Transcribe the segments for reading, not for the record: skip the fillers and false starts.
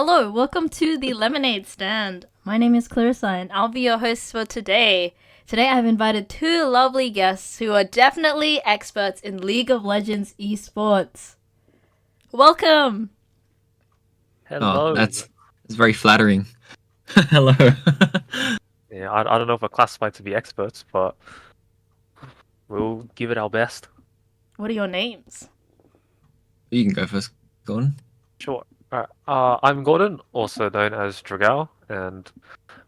Hello, welcome to the Lemonade Stand. My name is Clarissa and I'll be your host for today. Today I've invited two lovely guests who are definitely experts in League of Legends esports. Welcome! Oh, Hello. that's very flattering. Hello. Yeah, I don't know if we're classified to be experts, but we'll give it our best. What are your names? You can go first, Gordon. Sure. Alright. I'm Gordon, also known as Draghau, and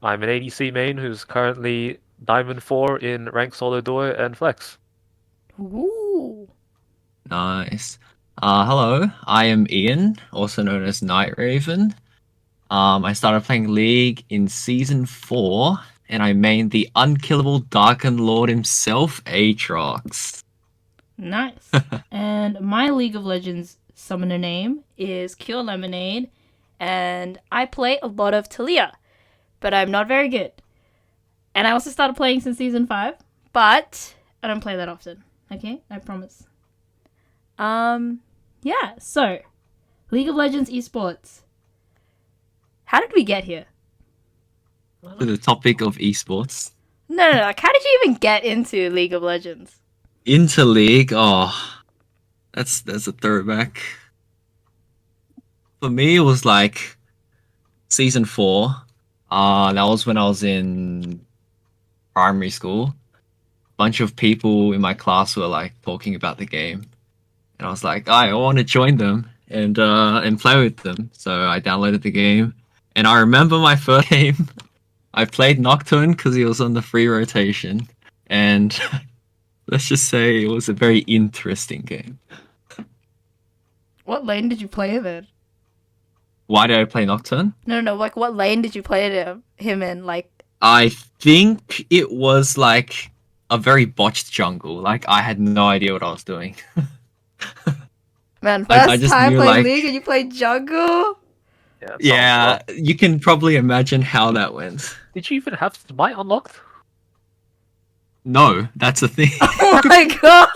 I'm an ADC main who's currently Diamond 4 in Rank Solo Duo and Flex. Ooh. Nice. Hello. I am Ian, also known as Night Raven. I started playing League in Season 4, and I mained the unkillable Darken Lord himself, Aatrox. Nice. And my League of Legends summoner name is Cure Lemonade, and I play a lot of Talia, but I'm not very good. And I also started playing since Season 5, but I don't play that often. Okay? I promise. Yeah, so League of Legends esports. How did we get here? To the topic of esports. No, like how did you even get into League of Legends? Into League, that's a throwback. For me, it was like Season 4. That was when I was in primary school. Bunch of people in my class were like talking about the game, and I was like, I want to join them and play with them. So I downloaded the game, and I remember my first game. I played Nocturne because he was on the free rotation, and let's just say it was a very interesting game. What lane did you play him in? Why did I play Nocturne? No, like what lane did you play him in? Like, I think it was like a very botched jungle. Like I had no idea what I was doing. man, I first just time knew playing like League and you played jungle? Yeah, sounds yeah, rough. you can probably imagine how that went. Did you even have Smite unlocked? No, that's the thing. Oh my god!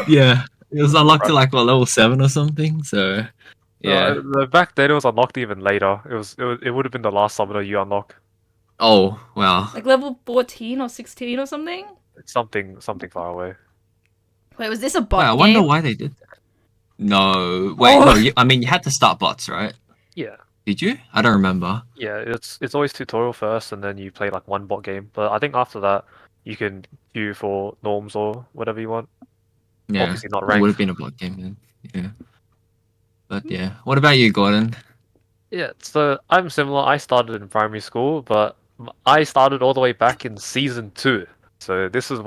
Yeah, it was unlocked to Right. like what level 7 or something. So yeah. Back then it was unlocked even later. It would have been the last summoner you unlock. Oh wow. Like level 14 or 16 or something? It's something far away. Wait, was this a Wait, I bot wonder game? why they did that. No, wait, no. Oh, I mean, you had to start bots, right? Yeah. Did you? I don't remember. Yeah, it's always tutorial first, and then you play like one bot game. But I think after that, you can queue for norms or whatever you want. Yeah, Obviously not it would ranked. have been a bot game then. Yeah, but yeah. What about you, Gordon? Yeah, so I'm similar. I started in primary school, but I started all the way back in season 2. So this was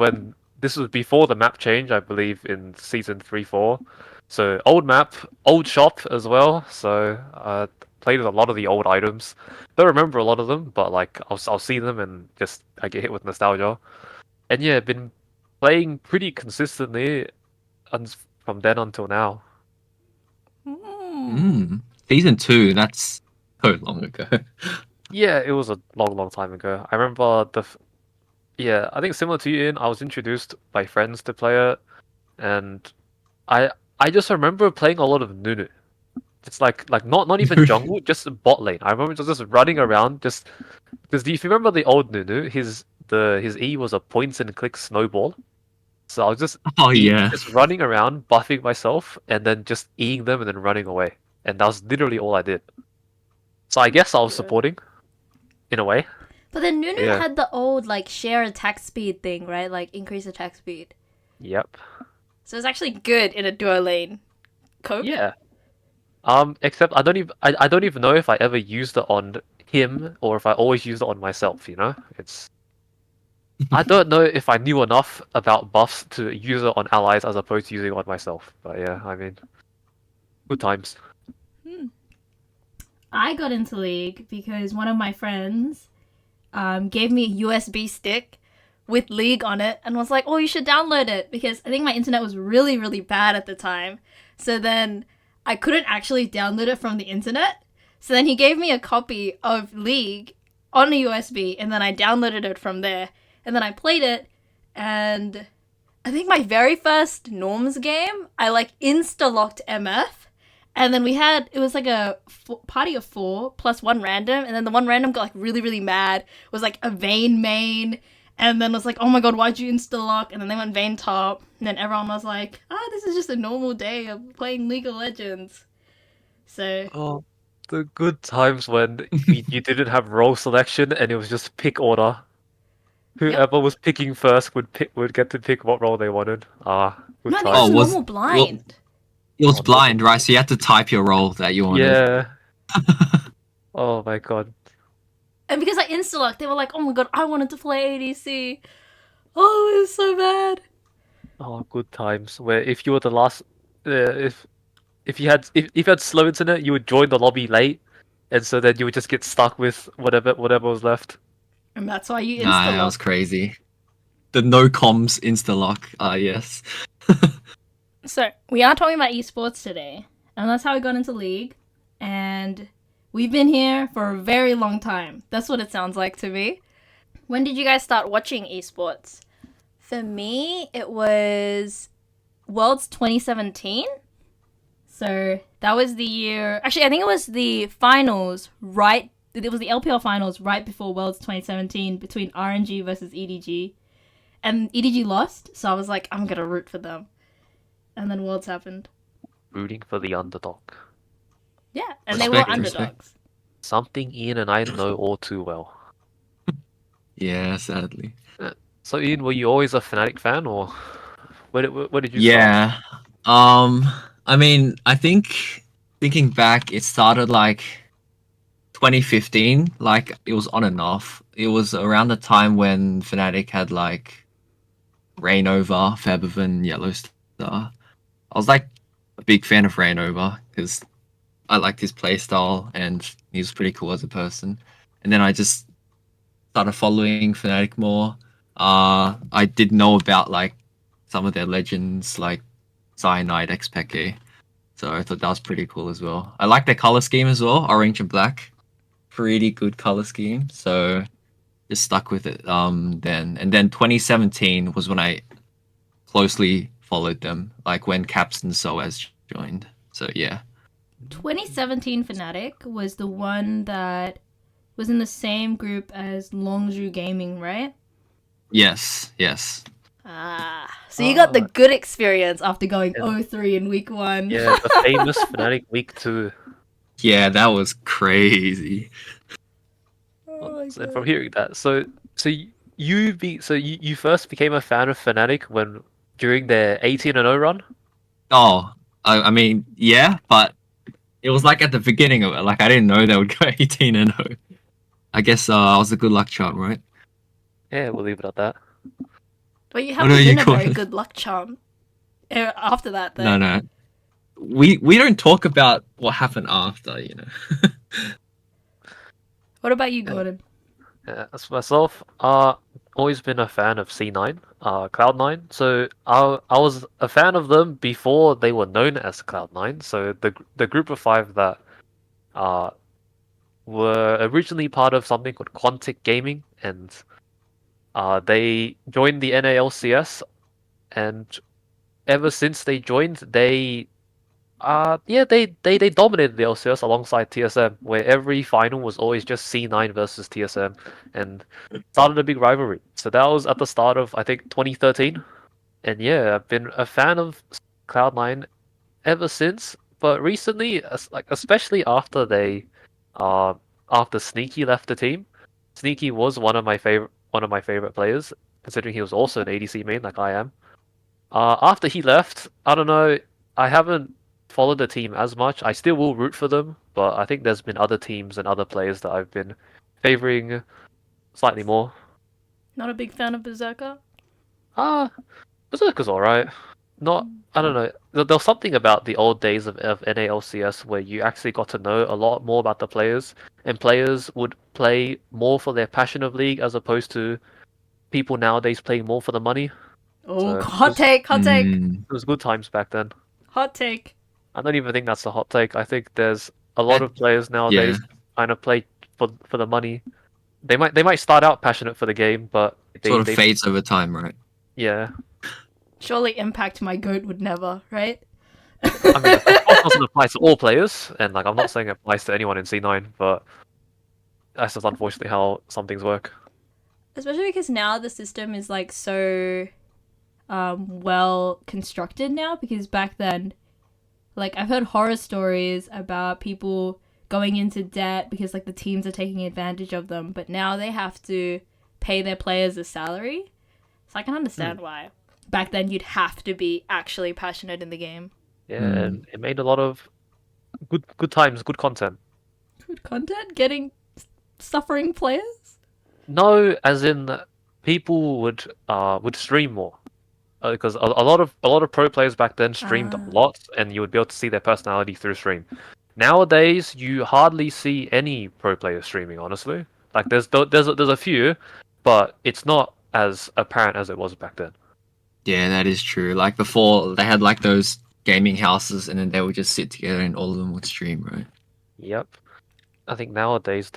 before the map change, I believe, in season 3, 4. So old map, old shop as well. So played with a lot of the old items. Don't remember a lot of them, but like I'll see them and just I get hit with nostalgia. And yeah, been playing pretty consistently from then until now. Hmm. Season 2. That's so long ago. Yeah, it was a long time ago. I remember yeah, I think similar to you, Ian, I was introduced by friends to play it, and I I just remember playing a lot of Nunu. It's like not even jungle, just bot lane. I remember just running around, just because if you remember the old Nunu, his E was a points and click snowball. So I was Oh yeah. just running around, buffing myself, and then just eating them and then running away. And that was literally all I did. So I guess I was supporting, in a way. But then Nunu Yeah. had the old like share attack speed thing, right? Like increase attack speed. Yep. So it's actually good in a duo lane. Cope? Yeah. Except I don't even know if I ever used it on him or if I always used it on myself, you know? I don't know if I knew enough about buffs to use it on allies as opposed to using it on myself. But yeah, I mean, good times. I got into League because one of my friends gave me a USB stick with League on it and was like, oh, you should download it because I think my internet was really, really bad at the time. So then I couldn't actually download it from the internet. So then he gave me a copy of League on a USB and then I downloaded it from there. And then I played it and I think my very first Norms game, I like insta-locked MF And then it was like a party of 4 plus 1 random, and then the one random got like really, really mad, was like a Vayne main, and then was like, oh my god, why'd you insta-lock? And then they went Vayne top, and then everyone was like, this is just a normal day of playing League of Legends. So, Oh, the good times when you didn't have role selection and it was just pick order. Whoever was picking first would get to pick what role they wanted. Good no, I think it times. was Oh, was normal blind. it was Oh, blind, right? So you had to type your role that you wanted. Yeah. Oh my god. And because I insta-locked, they were like, oh my god, I wanted to play ADC. Oh, it was so bad. Oh, good times. Where if you were the last, if you had slow internet, you would join the lobby late, and so then you would just get stuck with whatever was left. And that's why you Nah, that was insta-lock. crazy. The no comms insta lock. Yes. So, we are talking about esports today, and that's how we got into League, and we've been here for a very long time. That's what it sounds like to me. When did you guys start watching esports? For me, it was Worlds 2017. So, that was the year... Actually, I think it was the finals, right? It was the LPL finals right before Worlds 2017 between RNG versus EDG. And EDG lost, so I was like, I'm gonna root for them. And then Worlds happened. Rooting for the underdog. Yeah, and Respect, they were respect. underdogs. Something Ian and I know all too well. Yeah, sadly. So Ian, were you always a Fnatic fan, or where did you start? Yeah. I mean, I think thinking back, it started like 2015. Like it was on and off. It was around the time when Fnatic had like Rainover, Febiven, Yellowstar. I was like a big fan of Rainover because I liked his playstyle and he was pretty cool as a person. And then I just started following Fnatic more. I did know about like some of their legends like Cyanide, Xpeke. So I thought that was pretty cool as well. I like their color scheme as well, orange and black. Pretty good color scheme. So just stuck with it then. And then 2017 was when I closely followed them, like when Caps and Soaz joined. So yeah. 2017 Fnatic was the one that was in the same group as Longzhu Gaming, right? Yes. So you got the good experience after going 0-3 in week 1. Yeah, the famous Fnatic Week 2. Yeah, that was crazy. Oh my So God. from hearing that, so you first became a fan of Fnatic during their 18-0 run? Oh, I mean, yeah, but it was like at the beginning of it. Like I didn't know they would go 18-0. I guess I was a good luck charm, right? Yeah, we'll leave it at that. But you What haven't are you been a very calling- good luck charm after that, though. No. We don't talk about what happened after, you know. What about you, Gordon? As for myself, always been a fan of C9, Cloud9. So I was a fan of them before they were known as Cloud9. So the group of 5 that were originally part of something called Quantic Gaming, and they joined the NALCS, and ever since they joined, they dominated the LCS alongside TSM, where every final was always just C9 versus TSM, and started a big rivalry. So that was at the start of, I think, 2013, and yeah, I've been a fan of Cloud9 ever since. But recently, especially after after Sneaky left the team, Sneaky was one of my favorite players, considering he was also an ADC main like I am. After he left, I don't know, I haven't followed the team as much. I still will root for them, but I think there's been other teams and other players that I've been favoring slightly more. Not a big fan of Berserker? Berserker's alright. Not, I don't know. There was something about the old days of NALCS where you actually got to know a lot more about the players, and players would play more for their passion of League as opposed to people nowadays playing more for the money. Oh, So, hot take. Mm, It was good times back then. Hot take. I don't even think that's a hot take. I think there's a lot of players nowadays kind of play for the money. They might start out passionate for the game, but sort of they fades over time, right? yeah. Surely Impact, my goat, would never, right? I mean, of course, doesn't apply to all players, and like I'm not saying it applies to anyone in C9, but that's just unfortunately how some things work. Especially because now the system is like so well constructed now, because back then, like, I've heard horror stories about people going into debt because like the teams are taking advantage of them, but now they have to pay their players a salary. So I can understand why. Back then you'd have to be actually passionate in the game. Yeah, and it made a lot of good times, good content. Good content? Getting suffering players? No, as in people would stream more. Because a lot of pro players back then streamed a lot, and you would be able to see their personality through stream. Nowadays, you hardly see any pro players streaming. Honestly, like there's a few, but it's not as apparent as it was back then. Yeah, that is true. Like before, they had like those gaming houses, and then they would just sit together, and all of them would stream, right? Yep. I think nowadays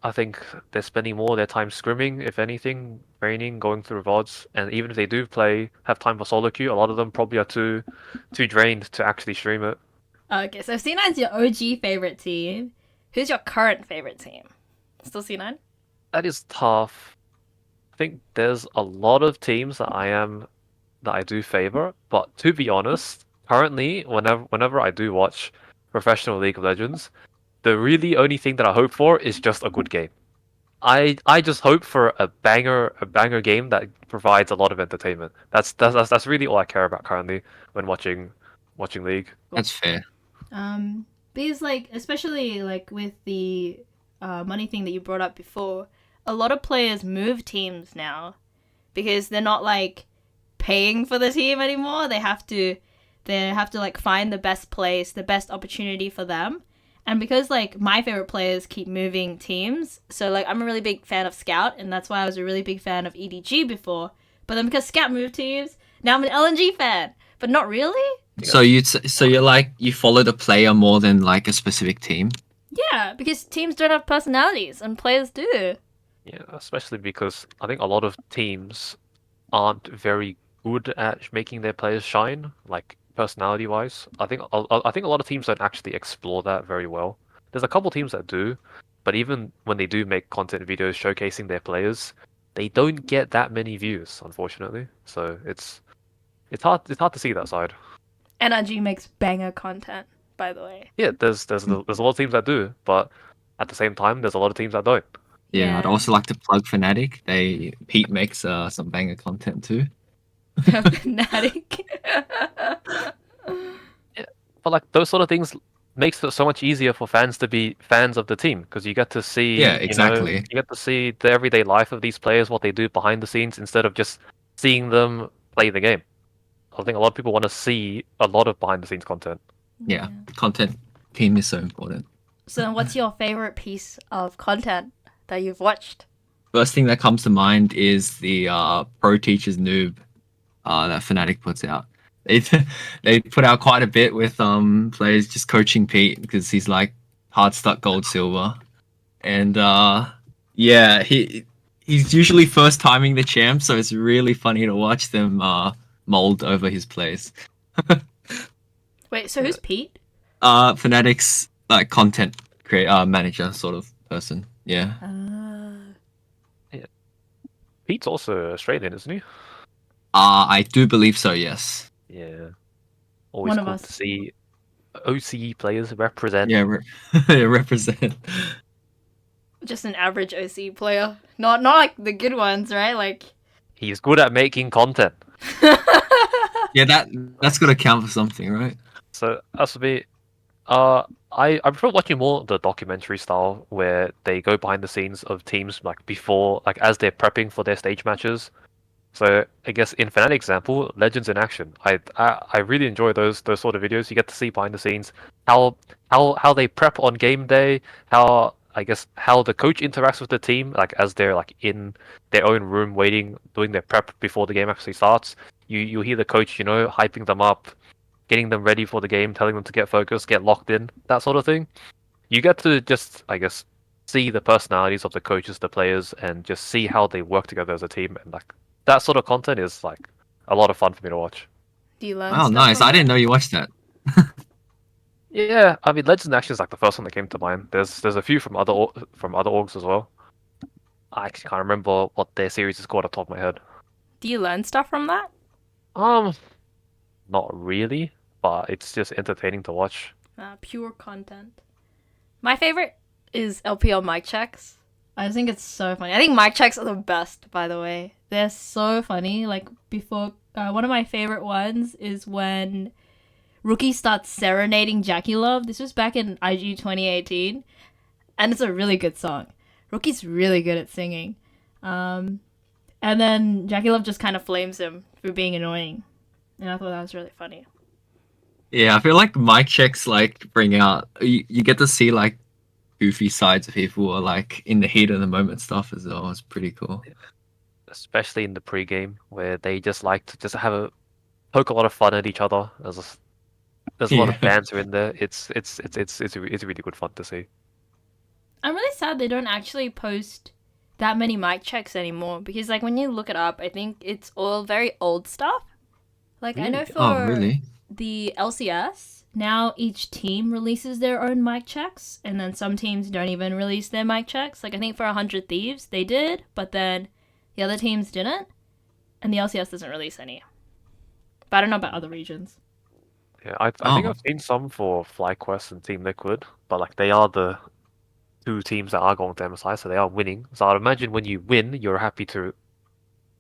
I think they're spending more of their time scrimming, if anything, training, going through VODs, and even if they do have time for solo queue, a lot of them probably are too drained to actually stream it. Okay, so C9's your OG favorite team. Who's your current favorite team? Still C9? That is tough. I think there's a lot of teams that I do favor, but to be honest, currently, whenever I do watch professional League of Legends, the really only thing that I hope for is just a good game. I just hope for a banger game that provides a lot of entertainment. That's really all I care about currently when watching League. That's fair. Because like, especially like with the money thing that you brought up before, a lot of players move teams now because they're not like paying for the team anymore. They have to like find the best place, the best opportunity for them. And because like my favorite players keep moving teams, so like I'm a really big fan of Scout, and that's why I was a really big fan of EDG before. But then because Scout moved teams, now I'm an LNG fan. But not really. So you're like you follow the player more than like a specific team. Yeah, because teams don't have personalities and players do. Yeah, especially because I think a lot of teams aren't very good at making their players shine, like personality wise. I think a lot of teams don't actually explore that very well. There's a couple teams that do, but even when they do make content videos showcasing their players, they don't get that many views, unfortunately. So it's hard to see that side. NRG makes banger content, by the way. Yeah, there's a lot of teams that do, but at the same time, there's a lot of teams that don't. Yeah, I'd also like to plug Fnatic. Pete makes some banger content too. Fnatic. Yeah, but like those sort of things makes it so much easier for fans to be fans of the team because you get to see exactly. you get to see the everyday life of these players, what they do behind the scenes instead of just seeing them play the game. I think a lot of people want to see a lot of behind the scenes content. Yeah, content team is so important. So then what's your favorite piece of content that you've watched? First thing that comes to mind is the Pro Teachers Noob that Fnatic puts out. They put out quite a bit with players just coaching Pete because he's like hard stuck gold silver, and yeah, he's usually first timing the champ, so it's really funny to watch them mold over his plays. Wait, so who's Pete? Fnatic's like content manager sort of person. Yeah. Pete's also Australian, isn't he? I do believe so. Yes. Yeah. Always One of cool us. to see OCE players represent. Yeah, represent. Just an average OC player. Not like the good ones, right? Like He's good at making content. Yeah, that's got to count for something, right? So as for me, I prefer watching more the documentary style where they go behind the scenes of teams like before, like as they're prepping for their stage matches. So I guess in Fnatic example, Legends in Action, I really enjoy those sort of videos. You get to see behind the scenes how they prep on game day, how the coach interacts with the team, like as they're like in their own room waiting, doing their prep before the game actually starts. You hear the coach, hyping them up, getting them ready for the game, telling them to get focused, get locked in, that sort of thing. You get to just, I guess, see the personalities of the coaches, the players, and just see how they work together as a team. And like that sort of content is like a lot of fun for me to watch. do you learn Oh, stuff nice! from I it? didn't know you watched that. Yeah, I mean, Legends Action is like the first one that came to mind. There's a few from other orgs as well. I actually can't remember what their series is called off the top of my head. Do you learn stuff from that? Um, Not really, but it's just entertaining to watch. Pure content. My favorite is LPL mic checks. I think it's so funny. I think mic checks are the best, by the way. They're so funny. Like, before, one of my favorite ones is when Rookie starts serenading Jackie Love. This was back in IG 2018, and it's a really good song. Rookie's really good at singing. And then Jackie Love just kind of flames him for being annoying. And I thought that was really funny. Yeah, I feel like mic checks like bring out you get to see like goofy sides of people or like in the heat of the moment stuff as well. It's pretty cool. Especially in the pre-game where they just like to just poke a lot of fun at each other. There's a lot of Yeah. banter in there. It's really good fun to see. I'm really sad they don't actually post that many mic checks anymore because, like, when you look it up, I think it's all very old stuff. Like, I know Really? for Oh, really? the LCS, now each team releases their own mic checks, and then some teams don't even release their mic checks. Like, I think for 100 Thieves, they did, but then the other teams didn't, and the LCS doesn't release any. But I don't know about other regions. Yeah, I think Oh. I've seen some for FlyQuest and Team Liquid, but like they are the two teams that are going to MSI, so they are winning. So I'd imagine when you win, you're happy to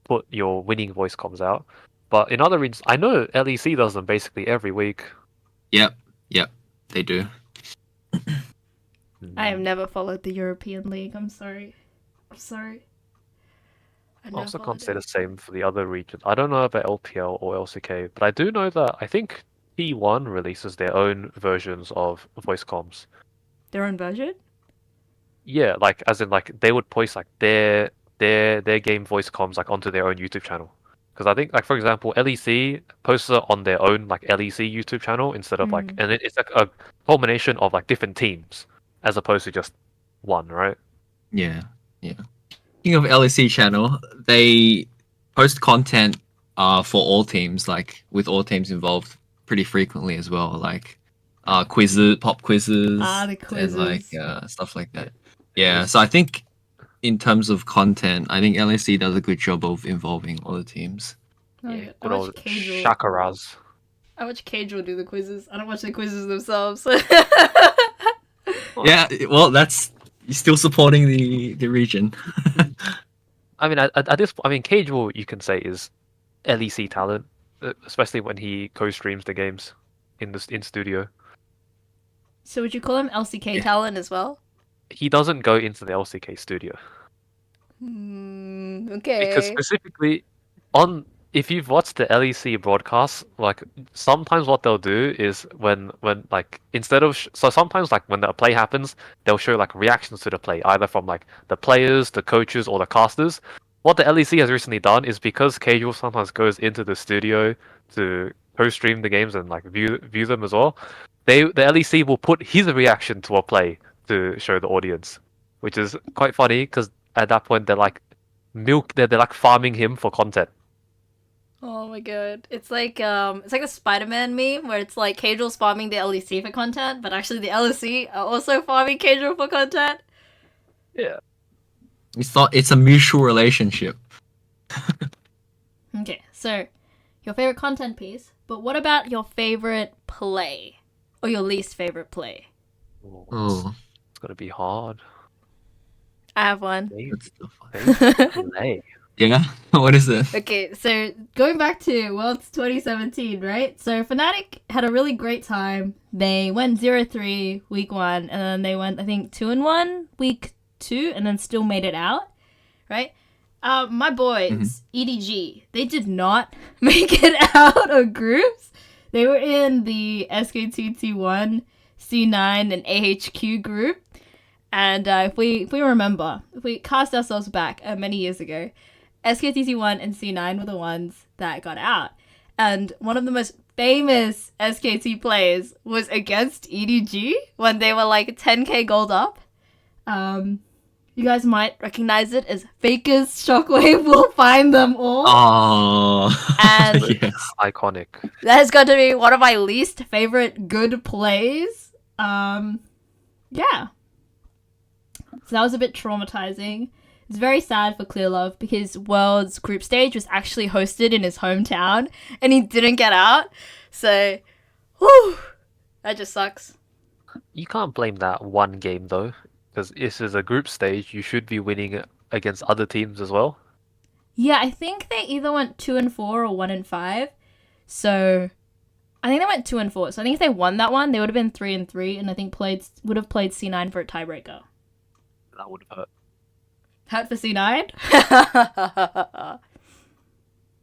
put your winning voice comms out. But in other regions, I know LEC does them basically every week. Yep, they do. I have never followed the European League. I'm sorry. I I never also can't followed say it. the same for the other regions. I don't know about LPL or LCK, but I do know that I think T1 releases their own versions of voice comms. Their own version? Yeah, like as in like they would post like their game voice comms like onto their own YouTube channel. Because I think like for example, LEC posts it on their own like LEC YouTube channel instead of like, and it's like a culmination of like different teams as opposed to just one, right? Yeah. Speaking of LEC channel, they post content for all teams, like with all teams involved pretty frequently as well, like quizzes, pop quizzes, The and like quizzes. stuff like that. Yeah, so I think in terms of content, I think LEC does a good job of involving all the teams. Oh, Yeah, yeah. I good watch old Cajal. Shakaraz. I watch Cajal do the quizzes. I don't watch the quizzes themselves. Yeah, well, that's you're still supporting the region. I mean, at this, I mean, Cage you can say is LEC talent, especially when he co-streams the games in studio. So would you call him LCK Yeah. talent as well? He doesn't go into the LCK studio Okay. because specifically on if you've watched the LEC broadcasts, like sometimes what they'll do is when like instead of so sometimes like when the play happens, they'll show like reactions to the play either from like the players, the coaches, or the casters. What the LEC has recently done is because Casual sometimes goes into the studio to co-stream the games and like view them as well. The LEC will put his reaction to a play to show the audience, which is quite funny because at that point they're like they're like farming him for content. Oh my god. It's like the Spider-Man meme where it's like Cajal's farming the LEC for content, but actually the LEC are also farming Cajal for content. Yeah. It's a mutual relationship. Okay, so your favorite content piece, but what about your favorite play? Or your least favorite play? Oh, It's gonna be hard. I have one. that's the fun. Favorite play. Yeah, what is it? Okay, so going back to Worlds 2017, right? So Fnatic had a really great time. They went 0-3 week 1, and then they went, I think, 2-1 week 2, and then still made it out, right? My boys, EDG, they did not make it out of groups. They were in the SKTT1, C9, and AHQ group. And if we remember, if we cast ourselves back many years ago, SKTT1 and C9 were the ones that got out. And one of the most famous SKT plays was against EDG when they were like 10k gold up. You guys might recognize it as Faker's Shockwave will find them all. Oh, And yes. Iconic. that has got to be one of my least favorite good plays Yeah. So that was a bit traumatizing. It's very sad for Clear Love because World's group stage was actually hosted in his hometown and he didn't get out. So, whew, that just sucks. You can't blame that one game though, because this is a group stage. You should be winning against other teams as well. Yeah, I think they either went 2-4 or 1-5. So, I think they went 2-4. So I think if they won that one, they would have been 3-3, and I think would have played C9 for a tiebreaker. That would have hurt. Hat for C9?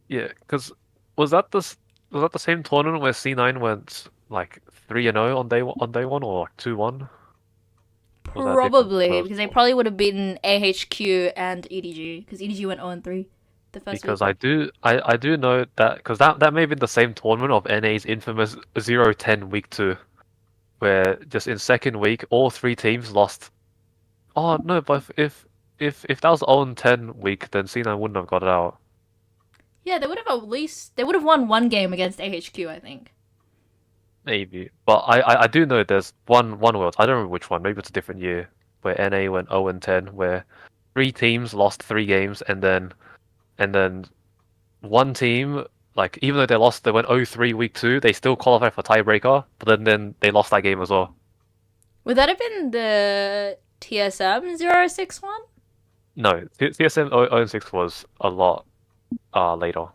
Yeah, because was that the same tournament where C9 went like 3-0 on day one or like 2-1? Was that different? Probably, because they probably would have beaten AHQ and EDG, because EDG went 0-3 the first Because week. I do know that because that may have been the same tournament of NA's infamous 0-10 week 2, where just in second week all three teams lost. Oh no, but if that was 0-10 week, then C9 wouldn't have got it out. Yeah, they would have won one game against AHQ, I think. Maybe, but I do know there's one world. I don't remember which one. Maybe it's a different year where NA went 0-10, where three teams lost three games, and then one team, like even though they went 0-3 week 2, they still qualified for tiebreaker, but then they lost that game as well. Would that have been the TSM 0-6 one? No, TSM 0-6 was a lot later.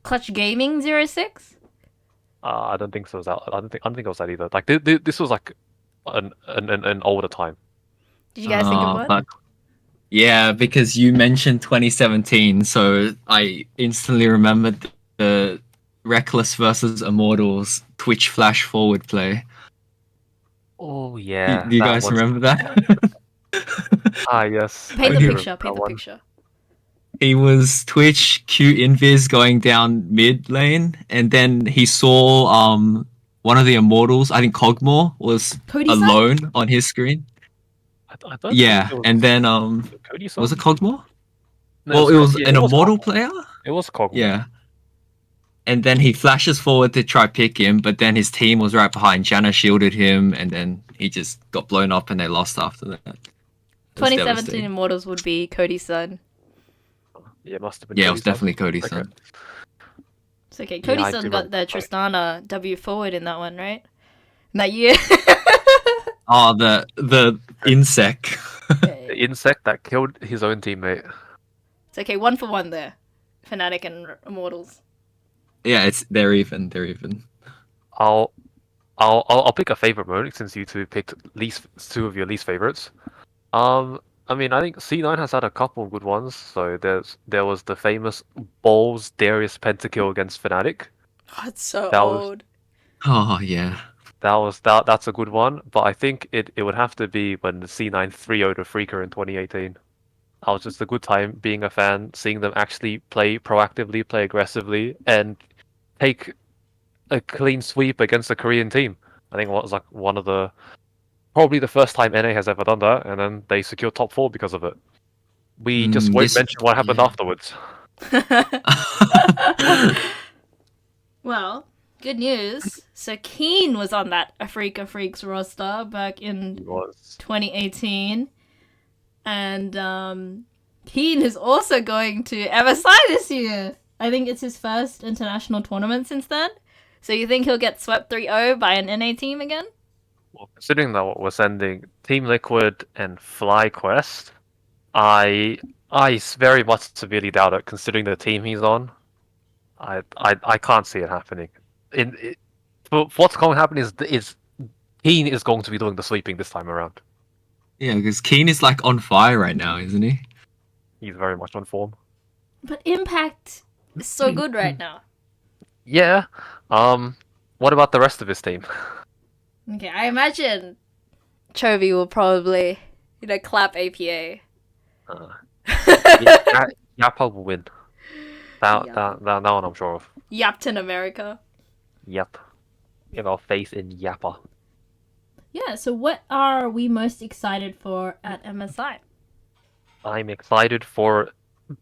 Clutch Gaming 0-6? I don't think so. I don't think it was that either. Like this was like an older time. Did you guys think of one? Fuck. Yeah, because you mentioned 2017, so I instantly remembered the Reckless versus Immortals Twitch flash forward play. Oh yeah, Do you that guys was remember that? yes. Paint I the do picture, remember paint that the one. picture. He was Twitch Q Invis going down mid lane, and then he saw one of the Immortals, I think Cogmore, was Cody-san? alone on his screen. I don't think Yeah, it and was then Cody was son. it Cogmore? No, Well, it was Yeah, an it was Immortal Cogmore. player. It was Cogmore. Yeah. And then he flashes forward to try pick him, but then his team was right behind. Janna shielded him, and then he just got blown up, and they lost after that. It was 2017 devastating. Immortals would be Cody-san. Yeah, it must have been. Yeah, it Cody was son. definitely Cody's Okay. son. It's okay. Yeah, I Cody-san do got remember. the Tristana W forward in that one, right? In that year. Oh, the insect. The insect that killed his own teammate. It's okay, 1-1 there. Fnatic and Immortals. Yeah, they're even. They're even. I'll pick a favorite mode since you two picked two of your least favorites. I mean, I think C9 has had a couple of good ones. So there was the famous Balls Darius pentakill against Fnatic. Oh, it's so That was old. Oh yeah. that's a good one. But I think it would have to be when the C9 3-0'd Freaker in 2018. That was just a good time being a fan, seeing them actually play proactively, play aggressively, and take a clean sweep against a Korean team. I think it was like probably the first time NA has ever done that, and then they secured top 4 because of it. We just won't mention what happened afterwards. Well, good news. So Keen was on that Afrika Freaks roster back in It was 2018. And Keen is also going to MSI this year. I think it's his first international tournament since then. So you think he'll get swept 3-0 by an NA team again? well, considering that what we're sending Team Liquid and FlyQuest, I very much severely doubt it. Considering the team he's on, I can't see it happening. For what's going to happen is Keen is going to be doing the sweeping this time around. Yeah, because Keen is like on fire right now, isn't he? He's very much on form. But Impact is so good right now. Yeah. What about the rest of his team? Okay, I imagine will probably, clap APA. Yappa will win. That one I'm sure of. Yapton America. Yep. You have our faith in Yappa. Yeah, so what are we most excited for at MSI? I'm excited for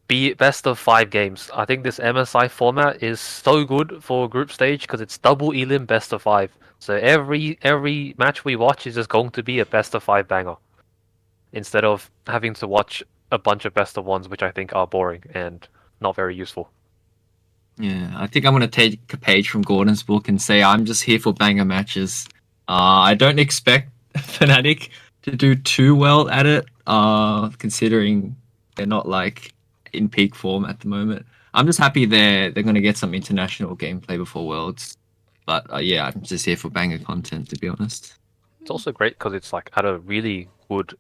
be best of 5 games. I think this MSI format is so good for group stage because it's double elim best of 5. So every match we watch is just going to be a best of 5 banger instead of having to watch a bunch of best of ones, which I think are boring and not very useful. Yeah, I think I'm gonna take a page from Gordon's book and say I'm just here for banger matches. I don't expect Fnatic to do too well at it, considering they're not like in peak form at the moment. I'm just happy they're gonna get some international gameplay before Worlds. But yeah, I'm just here for banger content, to be honest. It's also great because it's like at a really good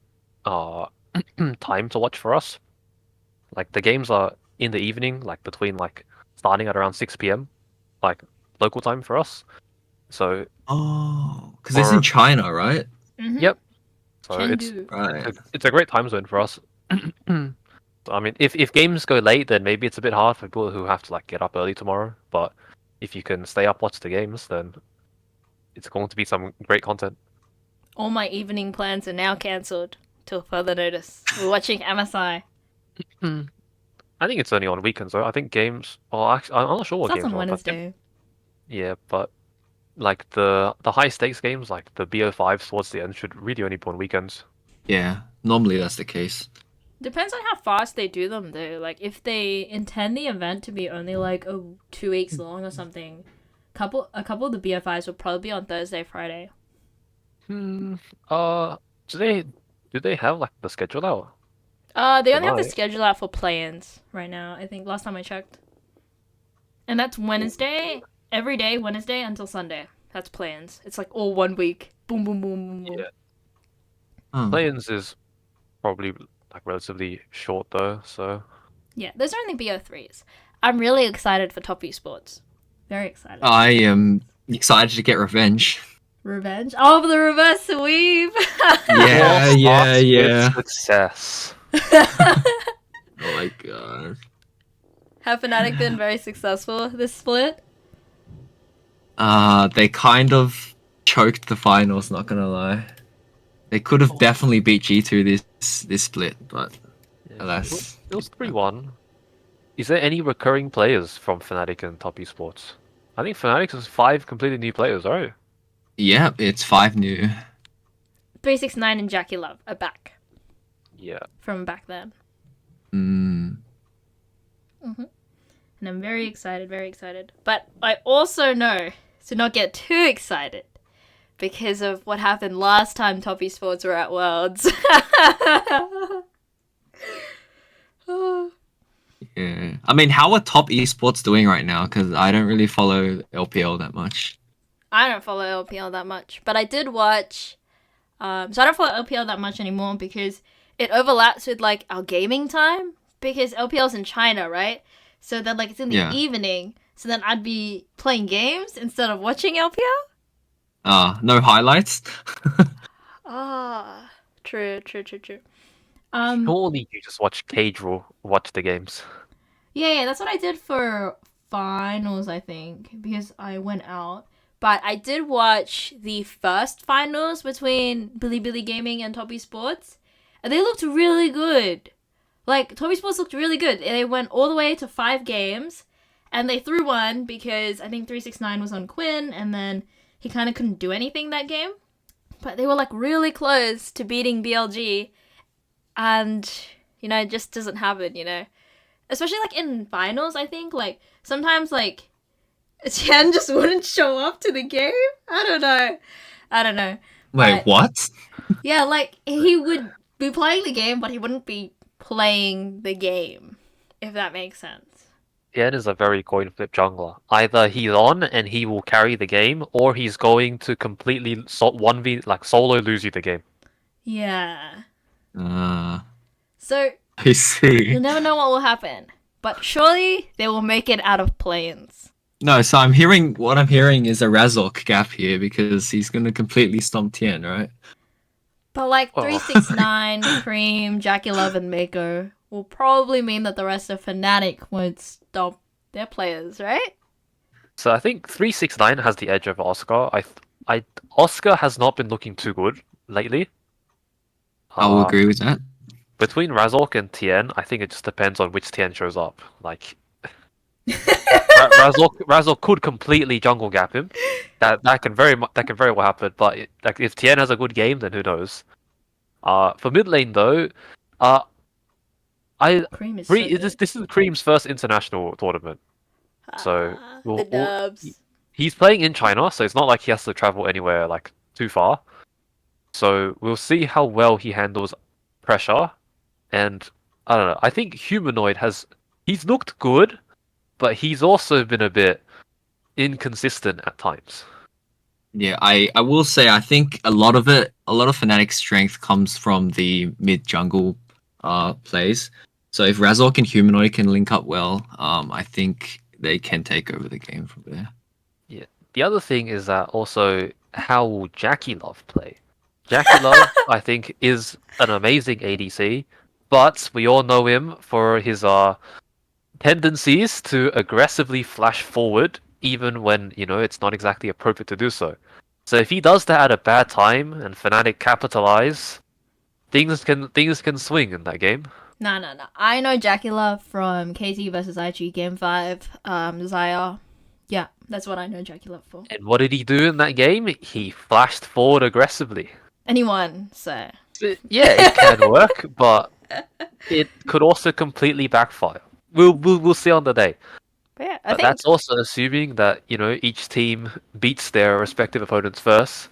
uh time to watch for us. Like the games are in the evening, like between like starting at around 6 p.m. like local time for us. So Oh, because it's in China, right? Mhm. Yep. So Chengdu. Right. it's a great time zone for us. So, I mean, if games go late, then maybe it's a bit hard for people who have to like get up early tomorrow. But if you can stay up, watch the games, then it's going to be some great content. All my evening plans are now cancelled till further notice. We're watching MSI. I think it's only on weekends though. I think games. Well, actually, I'm not sure what Starts games on are. But Wednesday. yeah, but like the high stakes games, like the BO5s towards the end, should really only be on weekends. Yeah, normally that's the case. Depends on how fast they do them though. Like if they intend the event to be only like 2 weeks long or something, a couple of the BFIs will probably be on Thursday, Friday. Hmm. Do they have like the schedule out? They only have the Right. schedule out for play-ins right now. I think last time I checked, and that's Wednesday every day, Wednesday until Sunday. That's play-ins. It's like all 1 week. Boom, boom, boom, boom, boom. Yeah. Oh. Play-ins is probably like relatively short though, so Yeah, those are only BO3s. I'm really excited for Top Esports. Very excited. I am excited to get revenge. Revenge? Oh, the reverse sweep! Yeah, All yeah, starts with yeah. success. Oh my god. Have Fnatic been very successful this split? They kind of choked the finals, not gonna lie. They could have definitely beat G2 this split, but alas. It was 3-1. Is there any recurring players from Fnatic and Top Esports? I think Fnatic has 5 completely new players, right? Yeah, it's 5 new. 369 and Jackie Love are back Yeah. from back then. Mm. And I'm very excited, very excited. But I also know to not get too excited because of what happened last time Top Esports were at Worlds. Yeah. I mean, how are top esports doing right now? Because I don't really follow LPL that much. I don't follow LPL that much, but I did watch. So I don't follow LPL that much anymore because it overlaps with like our gaming time because LPL's in China, right? So then like it's in the Yeah. evening, so then I'd be playing games instead of watching LPL. No highlights? Ah, true. Surely you just watch Cage Rule, watch the games. Yeah, that's what I did for finals, I think, because I went out. But I did watch the first finals between Bilibili Gaming and Top Esports, and they looked really good. Like, Top Esports looked really good. They went all the way to 5 games, and they threw one because I think 369 was on Quinn, and then he kind of couldn't do anything that game. But they were, like, really close to beating BLG, and, you know, it just doesn't happen. Especially like in finals, I think like sometimes like Chen just wouldn't show up to the game. I don't know. Wait, But, what? yeah, like he would be playing the game, but he wouldn't be playing the game. If that makes sense. Yen is a very coin flip jungler. Either he's on and he will carry the game, or he's going to completely 1v like solo lose you the game. Yeah. Uh, So I see. you'll never know what will happen, but surely they will make it out of play-ins. No, so what I'm hearing is a Razork gap here because he's gonna completely stomp Tien, right? But like Oh. 369, Cream, Jackie Love, and Mako will probably mean that the rest of Fnatic won't stop their players, right? So I think 369 has the edge over Oscar. Oscar has not been looking too good lately. I will agree with that. between Razork and Tien, I think it just depends on which Tien shows up. Like Razork could completely jungle gap him. That can very well happen. But like if Tien has a good game, then who knows? For mid lane though, uh, I Cream is so good. this is Cream's first international tournament, so The dubs. he's playing in China, so it's not like he has to travel anywhere like too far. So we'll see how well he handles pressure, and I don't know. I think Humanoid he's looked good, but he's also been a bit inconsistent at times. Yeah, I will say I think a lot of Fnatic's strength comes from the mid jungle plays. So if Razork and Humanoid can link up well, I think they can take over the game from there. Yeah. The other thing is that also how will Jackie Love play? Jackie Love, I think, is an amazing ADC, but we all know him for his tendencies to aggressively flash forward, even when it's not exactly appropriate to do so. So if he does that at a bad time and Fnatic capitalize, things can swing in that game. No. I know Jackula from KT versus IG Game 5. Zaya. Yeah, that's what I know Jackula for. And what did he do in that game? He flashed forward aggressively. Anyone, so. Yeah, it can work, but it could also completely backfire. We'll see on the day. But yeah, I But think that's also assuming that each team beats their respective opponents first.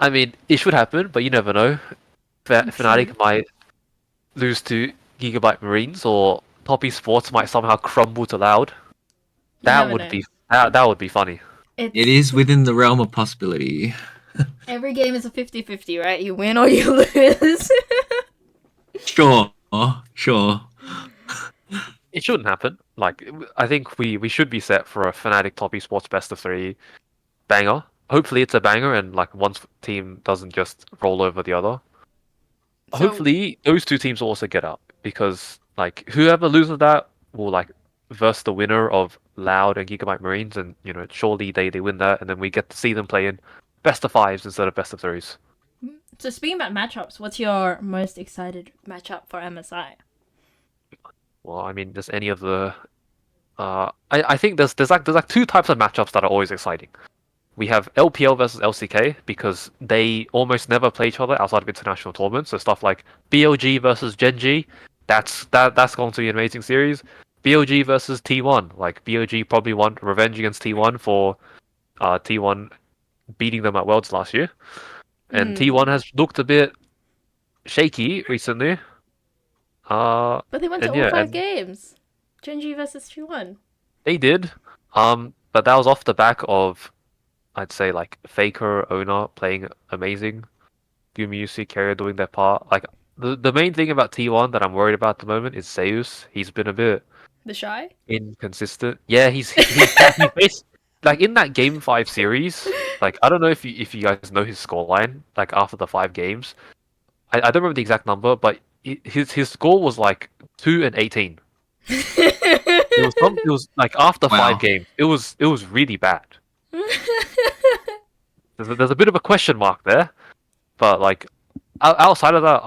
I mean, it should happen, but you never know. Fnatic might lose to Gigabyte Marines, or Top Esports might somehow crumble to Loud. That never would know. be that would be funny. It is within the realm of possibility. Every game is a 50-50, right? You win or you lose. Sure. It shouldn't happen. Like, I think we should be set for a Fnatic Top Esports best of 3 banger. Hopefully it's a banger and like one team doesn't just roll over the other. So- Hopefully those two teams will also get up, because like whoever loses that will like verse the winner of Loud and Gigabyte Marines, and surely they win that, and then we get to see them play in best of 5s instead of best of 3s. So speaking about matchups, what's your most excited matchup for MSI? Well, I mean, there's any of the I think there's like two types of matchups that are always exciting. We have LPL versus LCK, because they almost never play each other outside of international tournaments. So stuff like BLG versus Genji, that's going to be an amazing series. BLG versus T1, like BLG probably won revenge against T1 for T1 beating them at Worlds last year, and T1 has looked a bit shaky recently. But they went to and all yeah, 5 and games. Genji versus T1. they did, but that was off the back of, I'd say, like Faker, Ona playing amazing, Gumayusi, Carrier doing their part. Like the main thing about T1 that I'm worried about at the moment is Zeus. He's been a bit The Shy? inconsistent. Yeah, he's like in that Game 5 series. Like, I don't know if you guys know his scoreline. Like after the 5 games, I don't remember the exact number, but his score was like 2-18. It was like after Wow. 5 games. It was really bad. There's a bit of a question mark there, but like outside of that,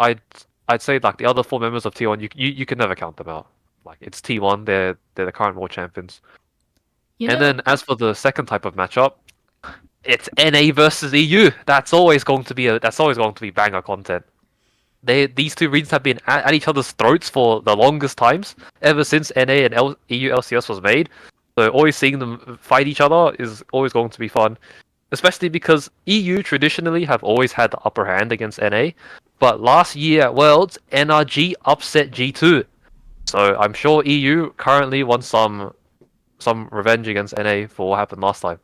I'd say like the other 4 members of T1, you can never count them out. Like it's T1, they're the current world champions. And then as for the second type of matchup, it's NA versus EU. That's always going to be banger content. These two regions have been at each other's throats for the longest times, ever since NA and EU LCS was made. So always seeing them fight each other is always going to be fun, especially because EU traditionally have always had the upper hand against NA. But last year at Worlds, NRG upset G2. So I'm sure EU currently wants some revenge against NA for what happened last time.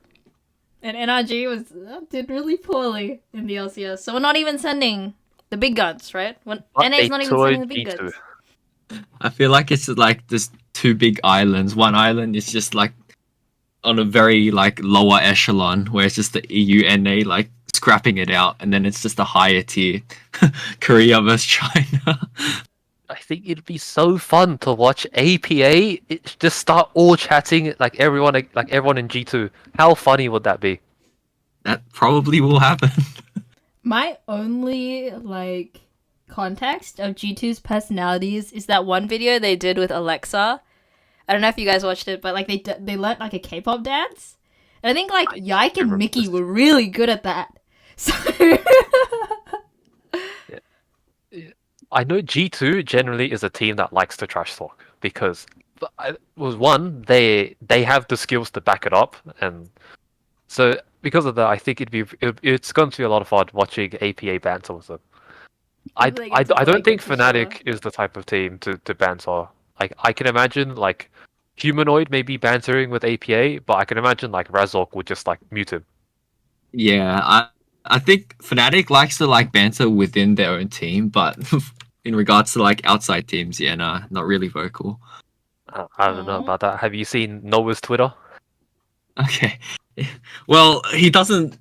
And NRG did really poorly in the LCS. So we're not even sending the big guns, right? But NA's not even sending the big G2. guns. I feel like it's like there's 2 big islands. One island is just like on a very like lower echelon, where it's just the EU NA like scrapping it out, and then it's just a higher tier, Korea versus China. I think it'd be so fun to watch APA just start all chatting like everyone in G2. How funny would that be? That probably will happen. My only like context of G2's personalities is that one video they did with Alexa. I don't know if you guys watched it, but like they learnt like a K-pop dance. And I think like Yike and Mickey were really good at that. So I know G2 generally is a team that likes to trash talk because they have the skills to back it up, and so because of that, I think it's going to be a lot of fun watching APA banter with them. I don't think Fnatic is the type of team to banter. Like I can imagine like Humanoid maybe bantering with APA, but I can imagine like Razork would just like mute him. Yeah, I think Fnatic likes to like banter within their own team, but in regards to like outside teams, yeah, nah, not really vocal. I don't know about that. Have you seen Noah's Twitter? Okay. Well, he doesn't,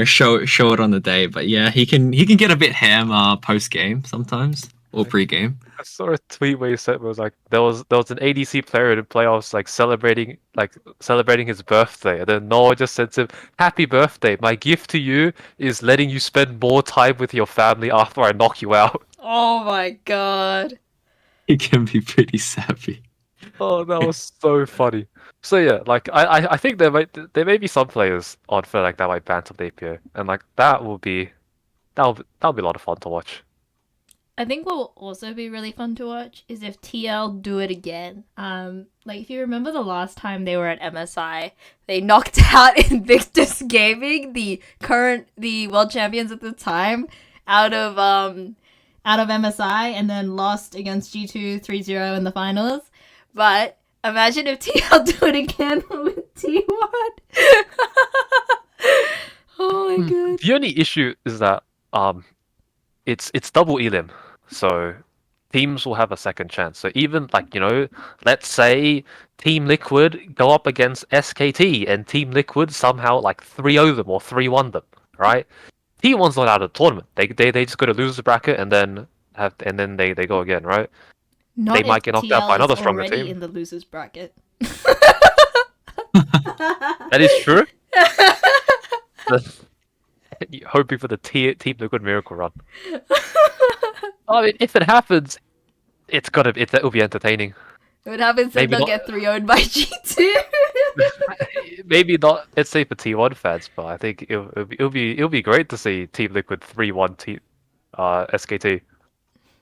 show it on the day, but yeah, he can get a bit ham post game sometimes or pre game. I saw a tweet where he said it was like there was an ADC player in the playoffs like celebrating his birthday, and then Noah just said to him, "Happy birthday! My gift to you is letting you spend more time with your family after I knock you out." Oh my god. He can be pretty savvy. Oh, that was so funny. So yeah, like I think there may be some players on Fnatic that might banter the APO, and like that'll be a lot of fun to watch. I think what will also be really fun to watch is if TL do it again. Like if you remember the last time they were at MSI, they knocked out Invictus Gaming, the world champions at the time, out of MSI, and then lost against G2 3-0 in the finals. But imagine if TL do it again with T1. Oh my god. The only issue is that it's double elim, so teams will have a second chance. So even like let's say Team Liquid go up against SKT and Team Liquid somehow like 3-0 them or 3-1 them, right? T1's not out of the tournament. They just go to losers bracket and then they go again, right? Not they might get knocked out by another stronger already team. In the losers bracket. That is true. Hoping for the Team Liquid miracle run. I mean, if it happens, it'll be entertaining. If it happens, then they'll get 3-0'd by G2. Maybe not. Let's say for T1 fans, but I think it'll be great to see Team Liquid 3-1 SKT.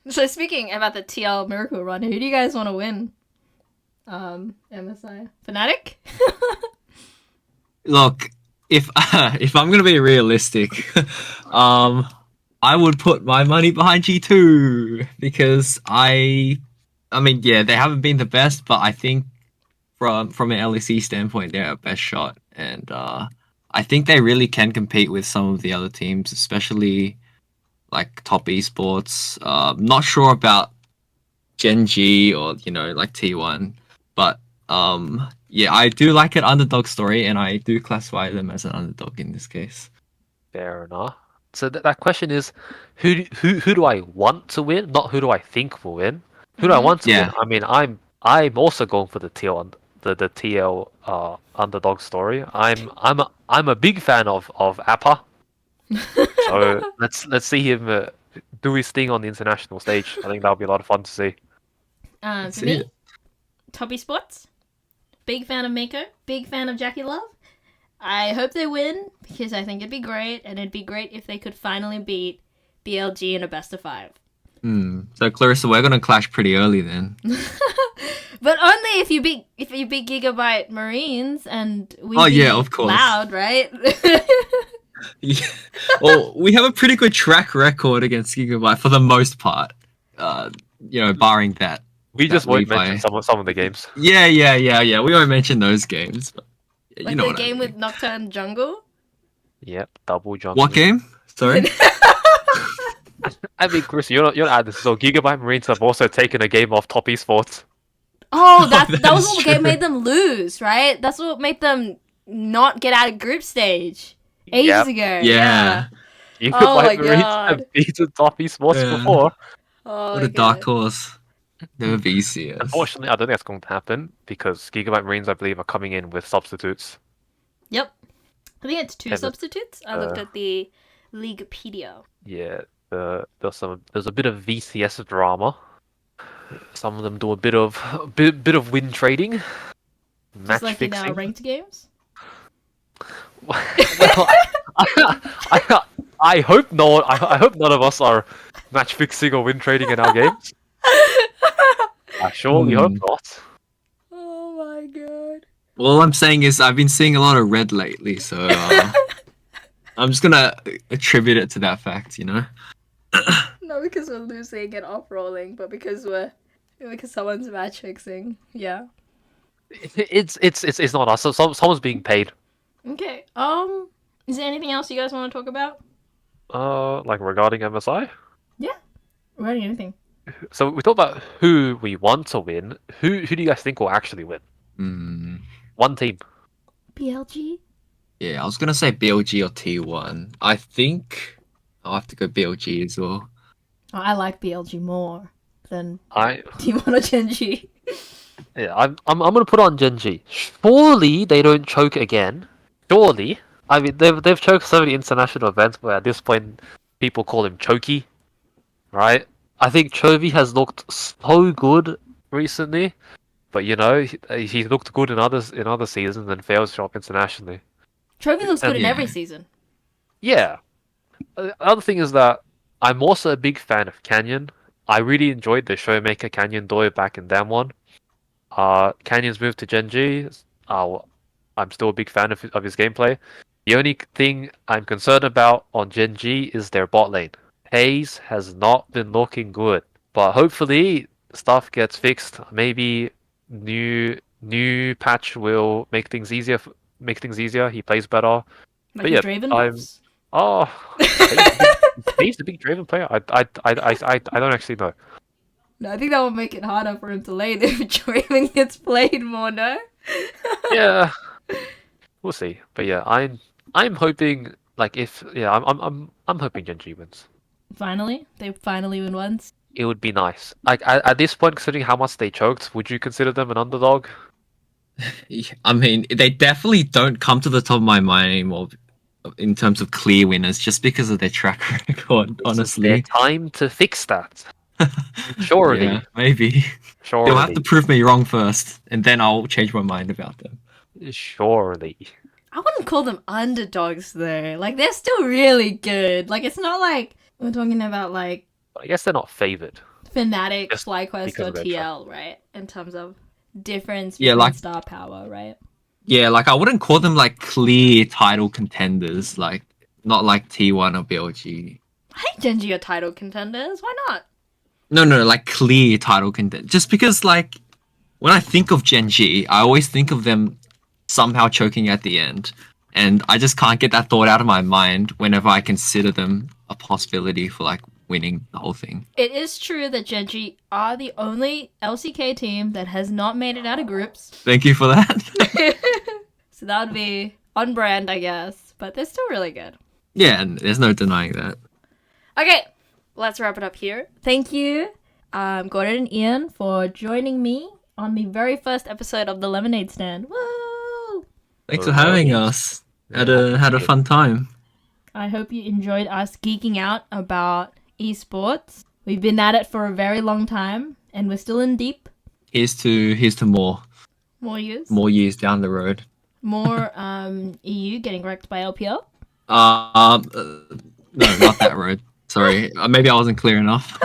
So speaking about the TL Miracle Run, who do you guys want to win? MSI Fnatic? Look, if I'm gonna be realistic, I would put my money behind G2 because I mean, yeah, they haven't been the best, but I think from an LEC standpoint, they're our best shot, and I think they really can compete with some of the other teams, especially like top esports. Not sure about Gen G or like T1, but yeah, I do like an underdog story, and I do classify them as an underdog in this case. Fair enough. So that question is, who do I want to win? Not who do I think will win. Who do I want to win? I mean, I'm also going for the TL underdog story. I'm a big fan of Appa. So let's see him do his thing on the international stage. I think that'll be a lot of fun to see. For me, top esports. Big fan of Mako. Big fan of Jackie Love. I hope they win because I think it'd be great, and it'd be great if they could finally beat BLG in a best of 5. So Clarissa, we're gonna clash pretty early then. But only if you beat Gigabyte Marines and we of course. Loud, right? Yeah. Well, we have a pretty good track record against Gigabyte for the most part. Barring that. We just won't mention some of the games. Yeah. We won't mention those games. But like the game with Nocturne Jungle? Yep, double jungle. What game? Sorry? I mean, Chris, you're not add this. So Gigabyte Marines have also taken a game off top esports. Oh, that was what made them lose, right? That's what made them not get out of group stage ages ago. Yeah. Gigabyte Marines have beaten top esports before. Oh, what a dark horse. Never be serious. Unfortunately, I don't think that's going to happen because Gigabyte Marines, I believe, are coming in with substitutes. Yep. I think it's 2 substitutes. I looked at the Leaguepedia. Yeah. There's a bit of VCS drama. Some of them do a bit of win trading, Just match like in our fixing. ranked games. Well, I hope no. I hope none of us are match fixing or win trading in our games. I surely hope not. Oh my god. All I'm saying is I've been seeing a lot of red lately, so I'm just gonna attribute it to that fact, you know? Not because we're losing and off rolling, but because someone's match fixing. Yeah. It's not us. Someone's being paid. Okay. Is there anything else you guys want to talk about? Like regarding MSI. Regarding anything? So we talked about who we want to win. Who do you guys think will actually win? Hmm. One team. BLG? Yeah, I was gonna say BLG or T1. I think I'll have to go BLG as well. Oh, I like BLG more than I T1 or Genji. Yeah, I'm gonna put on Genji. Surely they don't choke again. Surely. I mean, they've choked so many international events where at this point people call him Chokey, right? I think Chovy has looked so good recently, but he's looked good in other seasons and fails to show up internationally. Trophy looks good in Yeah. every season. Yeah. The other thing is that I'm also a big fan of Canyon. I really enjoyed the Showmaker Canyon Doi back in Damwon. Canyon's move to Genji. I'm still a big fan of his gameplay. The only thing I'm concerned about on Genji is their bot lane. Hayes has not been looking good, but hopefully stuff gets fixed. Maybe new patch will make things easier. Make things easier. He plays better. Like But yeah, the Draven I'm. buffs? Oh, Hayes the big Draven player. I don't actually know. No, I think that would make it harder for him to lane if Draven gets played more, no? Yeah, we'll see. But yeah, I'm hoping like if yeah, I'm hoping Genji wins. Finally? They finally win once? It would be nice. Like at this point, considering how much they choked, would you consider them an underdog? I mean, they definitely don't come to the top of my mind anymore in terms of clear winners, just because of their track record. This is their Honestly, time to fix that. Surely, yeah, maybe they'll have to surely, prove me wrong first, and then I'll change my mind about them. surely. I wouldn't call them underdogs though. Like they're still really good. Like it's not like we're talking about like I guess they're not favored. Fnatic, Just FlyQuest, because or of their TL, right? In terms of difference Yeah, between like- star power, right? Yeah, like I wouldn't call them like clear title contenders, like not like T1 or BLG. I think Genji are title contenders. Why not? No, like clear title contenders. Just because like when I think of Gen G, I always think of them somehow choking at the end. And I just can't get that thought out of my mind whenever I consider them a possibility for like winning the whole thing. It is true that Genji are the only LCK team that has not made it out of groups. Thank you for that. So that would be on brand, I guess. But they're still really good. Yeah, and there's no denying that. Okay, let's wrap it up here. Thank you, Gordon and Ian, for joining me on the very first episode of the Lemonade Stand. Woo! Thanks for having us. Had a fun time. I hope you enjoyed us geeking out about esports. We've been at it for a very long time, and we're still in deep. Here's to more More years. down the road. More EU getting wrecked by LPL. No, not that road. Sorry, maybe I wasn't clear enough.